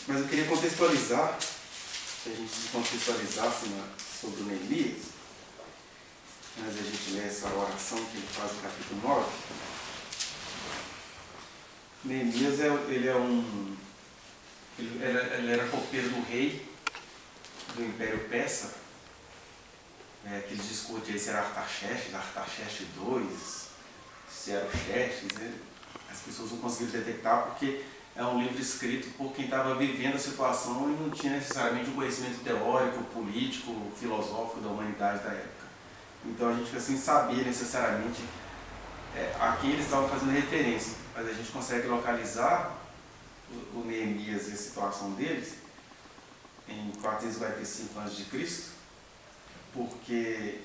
Mas eu queria contextualizar, se a gente se contextualizasse sobre o Neemias, mas a gente lê essa oração que ele faz no capítulo 9. Neemias ele era copeiro do rei do Império Persa, que eles discutem se era Artaxerxes II, se era o Xerxes, as pessoas não conseguiram detectar porque é um livro escrito por quem estava vivendo a situação e não tinha necessariamente um conhecimento teórico, político, filosófico da humanidade da época. Então a gente fica sem saber necessariamente a quem eles estavam fazendo referência, mas a gente consegue localizar o Neemias e a situação deles em 445 a.C., porque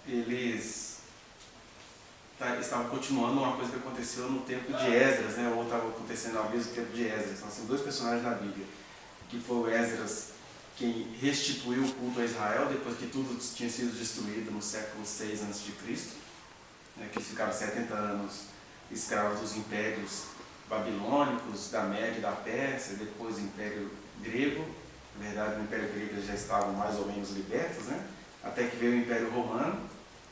eles estavam continuando uma coisa que aconteceu no tempo de Esdras, ou estava acontecendo ao mesmo tempo de Esdras. Então, são dois personagens na Bíblia, que foi o Esdras, quem restituiu o culto a Israel depois que tudo tinha sido destruído no século 6 a.C., que eles ficaram 70 anos escravos dos impérios babilônicos, da Média e da Pérsia, depois do Império Grego. Na verdade, no Império Grego eles já estavam mais ou menos libertos, até que veio o Império Romano,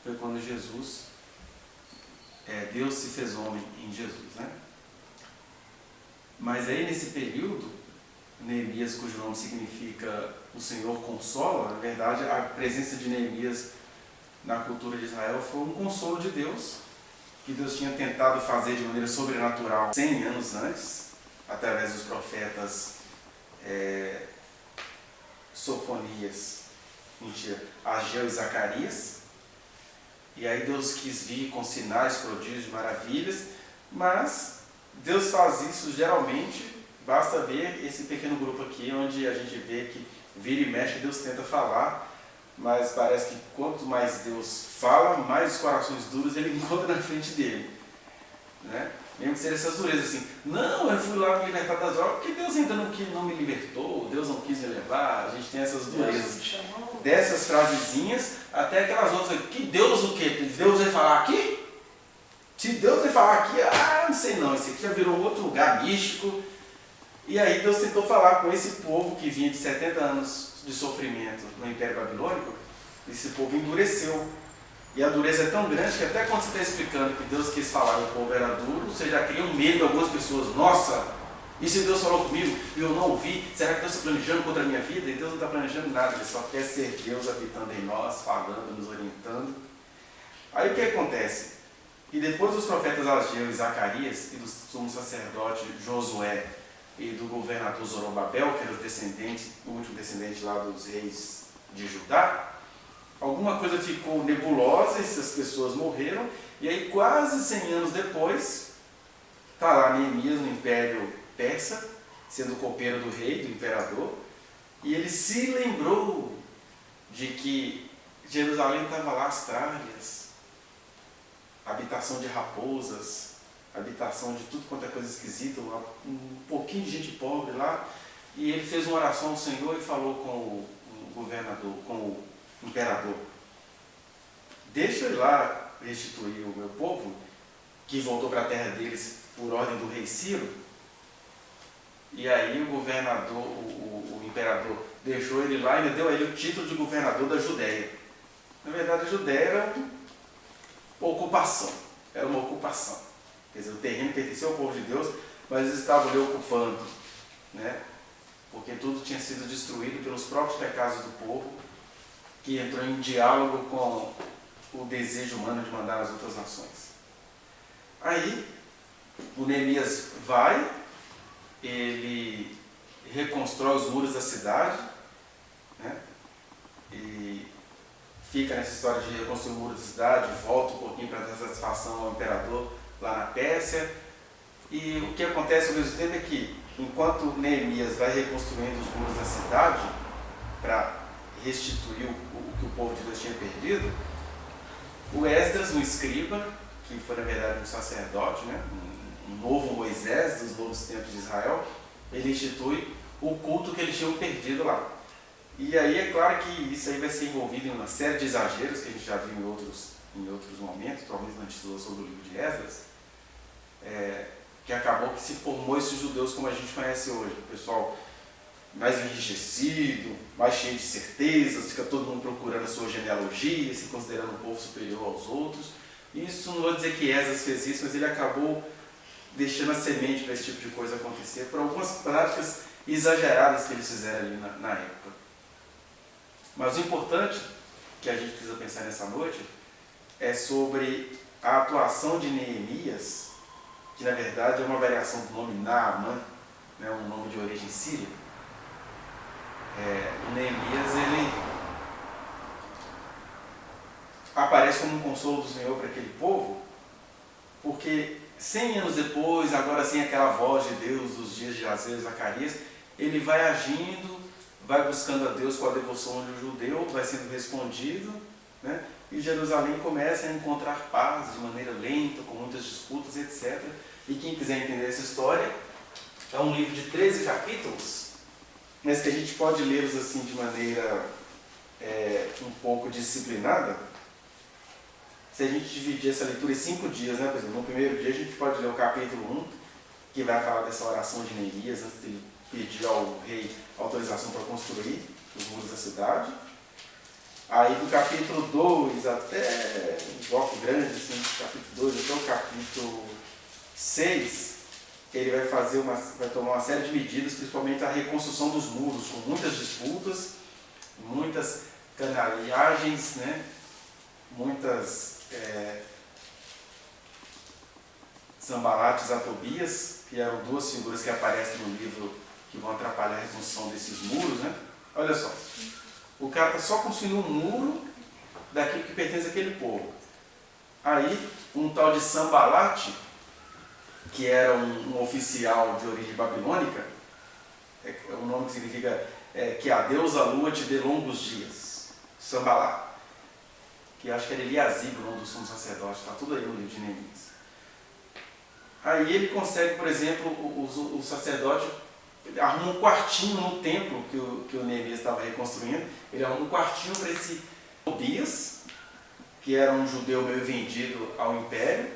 foi quando Deus se fez homem em Jesus. Mas aí nesse período, Neemias, cujo nome significa o Senhor consola, na verdade a presença de Neemias na cultura de Israel foi um consolo de Deus, que Deus tinha tentado fazer de maneira sobrenatural 100 anos antes, através dos profetas Ageu e Zacarias. E aí Deus quis vir com sinais, prodígios, maravilhas, mas Deus faz isso geralmente, basta ver esse pequeno grupo aqui, onde a gente vê que vira e mexe, Deus tenta falar, mas parece que quanto mais Deus fala, mais os corações duros ele encontra na frente dele. Mesmo que seja essas durezas assim, não, eu fui lá me libertar das drogas, porque Deus ainda não me libertou, Deus não quis me levar, a gente tem essas durezas. Dessas frasezinhas, até aquelas outras, que Deus o quê? Deus vai falar aqui? Se Deus vai falar aqui, não sei não, esse aqui já virou um outro lugar místico. E aí Deus tentou falar com esse povo que vinha de 70 anos de sofrimento no Império Babilônico, esse povo endureceu. E a dureza é tão grande que até quando você está explicando que Deus quis falar e o povo era duro, você já cria um medo em algumas pessoas. Nossa, e se Deus falou comigo e eu não ouvi, será que Deus está planejando contra a minha vida? E Deus não está planejando nada, Ele só quer ser Deus habitando em nós, falando, nos orientando. Aí o que acontece? E depois dos profetas Ageu e Zacarias, e do sumo sacerdote Josué e do governador Zorobabel, que era o último descendente lá dos reis de Judá, alguma coisa ficou nebulosa, essas pessoas morreram, e aí quase 100 anos depois, está lá Neemias no Império Persa, sendo copeiro do rei, do imperador, e ele se lembrou de que Jerusalém estava lá as tralhas, habitação de raposas, habitação de tudo quanto é coisa esquisita, um pouquinho de gente pobre lá, e ele fez uma oração ao Senhor e falou com o governador, com o imperador: deixa eu ir lá restituir o meu povo, que voltou para a terra deles por ordem do rei Ciro. E aí o governador, o imperador, deixou ele lá e ainda deu a ele o título de governador da Judéia. Na verdade, a Judéia era uma ocupação. Quer dizer, o terreno pertencia ao povo de Deus, mas eles estavam ali ocupando, porque tudo tinha sido destruído pelos próprios pecados do povo, que entrou em diálogo com o desejo humano de mandar as outras nações. Aí, o Neemias vai, ele reconstrói os muros da cidade, e fica nessa história de reconstruir o muro da cidade, volta um pouquinho para dar satisfação ao imperador lá na Pérsia. E o que acontece ao mesmo tempo é que, enquanto Neemias vai reconstruindo os muros da cidade, para restituir o que o povo de Deus tinha perdido, o Esdras, um escriba, que foi na verdade um sacerdote, um novo Moisés dos novos tempos de Israel, ele institui o culto que eles tinham perdido lá. E aí é claro que isso aí vai ser envolvido em uma série de exageros que a gente já viu em outros momentos, provavelmente quando a gente estudou sobre o livro de Esdras, que acabou que se formou esses judeus como a gente conhece hoje. O pessoal mais enrijecido, mais cheio de certezas, fica todo mundo procurando a sua genealogia, se considerando um povo superior aos outros. Isso, não vou dizer que Esdras fez isso, mas ele acabou deixando a semente para esse tipo de coisa acontecer, por algumas práticas exageradas que eles fizeram ali na época. Mas o importante que a gente precisa pensar nessa noite é sobre a atuação de Neemias, que na verdade é uma variação do nome Naaman, né, um nome de origem síria. O Neemias, ele aparece como um consolo do Senhor para aquele povo, porque 100 anos depois, agora sem aquela voz de Deus dos dias de Jazias e Zacarias, ele vai agindo, vai buscando a Deus com a devoção de um judeu, vai sendo respondido, né? E Jerusalém começa a encontrar paz de maneira lenta, com muitas disputas, etc. E quem quiser entender essa história, é um livro de 13 capítulos, mas que a gente pode lê-los assim de maneira um pouco disciplinada. Se a gente dividir essa leitura em 5 dias, né? Por exemplo, no primeiro dia a gente pode ler o capítulo 1, que vai falar dessa oração de Neemias, antes de ele pedir ao rei autorização para construir os muros da cidade. Aí do capítulo 2 até um bloco grande, assim, do capítulo 2 até o capítulo 6, ele vai tomar uma série de medidas, principalmente a reconstrução dos muros, com muitas disputas, muitas canalhagens, né? Muitas Sanbalates e Tobias, que eram 2 figuras que aparecem no livro que vão atrapalhar a reconstrução desses muros, né? Olha só, o cara está só construindo um muro daquilo que pertence àquele povo. Aí, um tal de Sanbalate, que era um oficial de origem babilônica, é um nome que significa que a deusa lua te dê longos dias, Sanbalate, que acho que era Eliasib, o nome do sumo sacerdote, está tudo aí no livro de Neemias. Aí ele consegue, por exemplo, o sacerdote arruma um quartinho no templo que o Neemias estava reconstruindo, ele arruma um quartinho para esse Tobias, que era um judeu meio vendido ao império.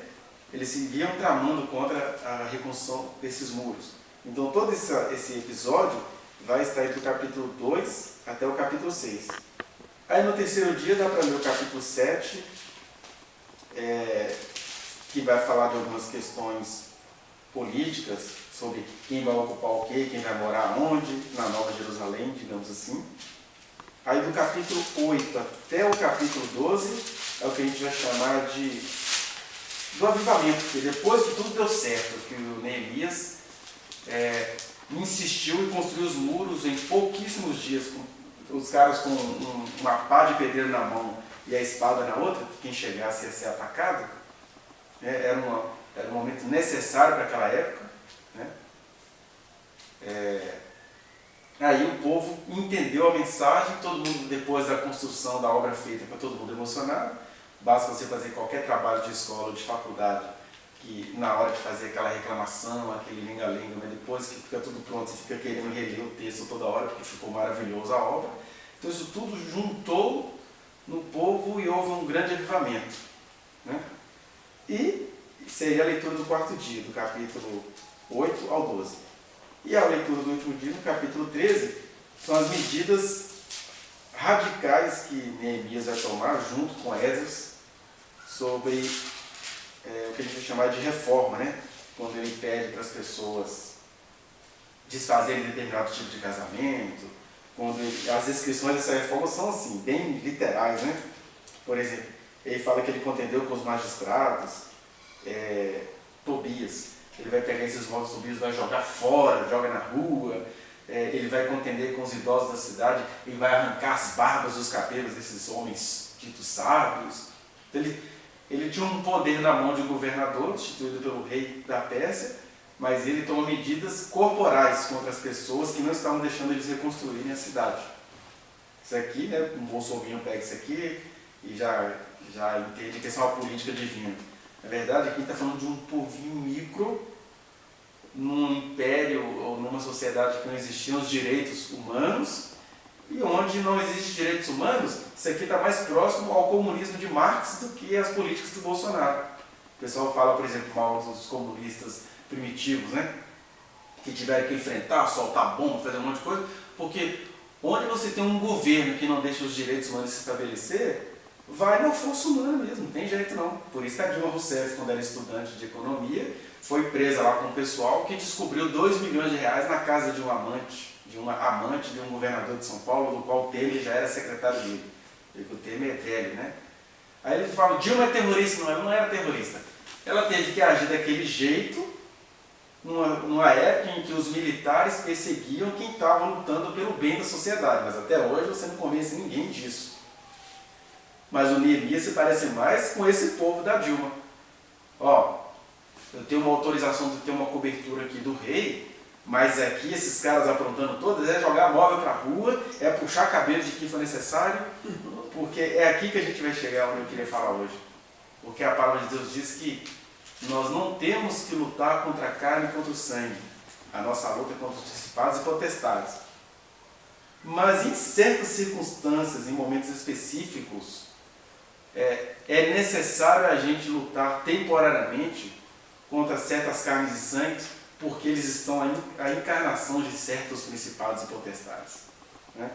Eles se viam tramando contra a reconstrução desses muros. Então todo esse episódio vai estar entre o capítulo 2 até o capítulo 6. Aí no terceiro dia dá para ler o capítulo 7, que vai falar de algumas questões políticas, sobre quem vai ocupar o quê, quem vai morar onde, na Nova Jerusalém, digamos assim. Aí do capítulo 8 até o capítulo 12 é o que a gente vai chamar do avivamento, porque depois que tudo deu certo, que o Neemias insistiu em construir os muros em pouquíssimos dias, com os caras com uma pá de pedreiro na mão e a espada na outra, quem chegasse ia ser atacado, era um momento necessário para aquela época, né? Aí o povo entendeu a mensagem, todo mundo, depois da construção da obra feita, para todo mundo emocionado. Basta você fazer qualquer trabalho de escola ou de faculdade, que na hora de fazer aquela reclamação, aquele lenga-lenga, mas depois que fica tudo pronto, você fica querendo reler o texto toda hora, porque ficou maravilhoso a obra. Então isso tudo juntou no povo e houve um grande avivamento, né? E seria a leitura do 4º dia, do capítulo 8 ao 12. E a leitura do último dia, no capítulo 13, são as medidas radicais que Neemias vai tomar, junto com Esdras, sobre o que a gente vai chamar de reforma, né? Quando ele pede para as pessoas desfazerem determinado tipo de casamento, as descrições dessa reforma são assim, bem literais, né? Por exemplo, ele fala que ele contendeu com os magistrados, Tobias, ele vai pegar esses votos de Tobias, vai jogar fora, joga na rua, ele vai contender com os idosos da cidade, ele vai arrancar as barbas dos cabelos desses homens ditos sábios. Então, ele tinha um poder na mão de um governador, instituído pelo rei da Pérsia, mas ele toma medidas corporais contra as pessoas que não estavam deixando eles reconstruírem a cidade. Isso aqui, né, um bolsominho pega isso aqui e já entende que isso é uma política divina. Na verdade, aqui está falando de um povinho micro, num império ou numa sociedade que não existiam os direitos humanos, e onde não existem direitos humanos, isso aqui está mais próximo ao comunismo de Marx do que as políticas do Bolsonaro. O pessoal fala, por exemplo, mal dos comunistas, primitivos, né? Que tiveram que enfrentar, soltar bomba, fazer um monte de coisa, porque onde você tem um governo que não deixa os direitos humanos se estabelecer, vai na força humana mesmo, não tem jeito não. Por isso que a Dilma Rousseff, quando era estudante de economia, foi presa lá com o pessoal que descobriu 2 milhões de reais na casa de uma amante de um governador de São Paulo, do qual o Temer já era secretário dele. Porque o Temer é velho, né? Aí ele fala, Dilma é terrorista. Não, ela não era terrorista. Ela teve que agir daquele jeito, numa época em que os militares perseguiam quem estava lutando pelo bem da sociedade. Mas até hoje você não convence ninguém disso. Mas o Neemias se parece mais com esse povo da Dilma. Ó, eu tenho uma autorização de ter uma cobertura aqui do rei, mas aqui esses caras aprontando todas, é jogar móvel para a rua, é puxar cabelo de quem for necessário, porque é aqui que a gente vai chegar onde eu queria falar hoje. Porque a palavra de Deus diz que nós não temos que lutar contra a carne e contra o sangue. A nossa luta é contra os principados e potestades. Mas em certas circunstâncias, em momentos específicos, é necessário a gente lutar temporariamente contra certas carnes e sangues, porque eles estão a encarnação de certos principados e potestades, né?